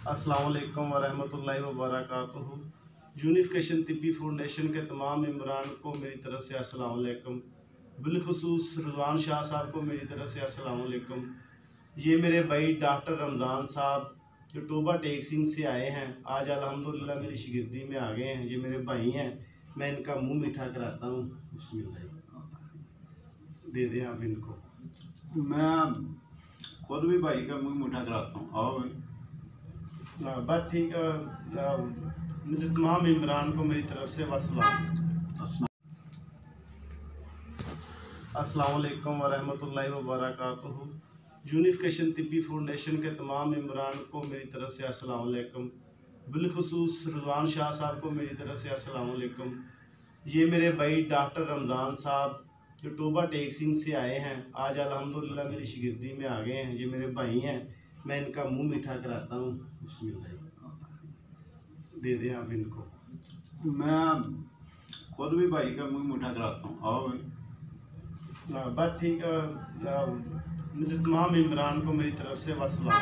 अस्सलाम वालेकुम वरहमतुल्लाहि वबरकातुहू। यूनिफिकेशन तिब्बी फाउंडेशन के तमाम मेम्बरान को मेरी तरफ से अस्सलाम वालेकुम। बिलखुसूस रिजवान शाह साहब को मेरी तरफ से अस्सलाम वालेकुम। ये मेरे भाई डॉक्टर रमज़ान साहब जो टोबा टेक सिंह से आए हैं, आज अल्हम्दुलिल्लाह मेरी शिगिर्दी में आ गए हैं। ये मेरे भाई हैं, मैं इनका मुंह मीठा कराता हूँ। बिस्मिल्लाह, दे दें आप इनको। मैं खुद भी भाई का मुंह मीठा कराता हूँ। आओ भाई। बस ठीक है। मुझे तमाम मेम्बरान को मेरी तरफ से वस्सलाम। अस्सलाम वालेकुम वरहमतुल्लाहि वबरकातुहू। यूनिफिकेशन तिब्बी फाउंडेशन के तमाम मेम्बरान को मेरी तरफ से अस्सलाम वालेकुम। बिलखुसूस रिजवान शाह साहब को मेरी तरफ से अस्सलाम वालेकुम। ये मेरे भाई डॉक्टर रमज़ान साहब जो टोबा टेक सिंह से आए हैं, आज अल्हम्दुलिल्लाह मेरी शिगिर्दी में आ गए हैं। ये मेरे भाई हैं, मैं इनका मुंह मीठा कराता हूँ। बिस्मिल्लाह, दे दें आप इनको। मैं खुद भी भाई का मुंह मीठा कराता हूँ। आओ भाई। बस ठीक है। मुझे तमाम मेम्बरान को मेरी तरफ से वस्सलाम।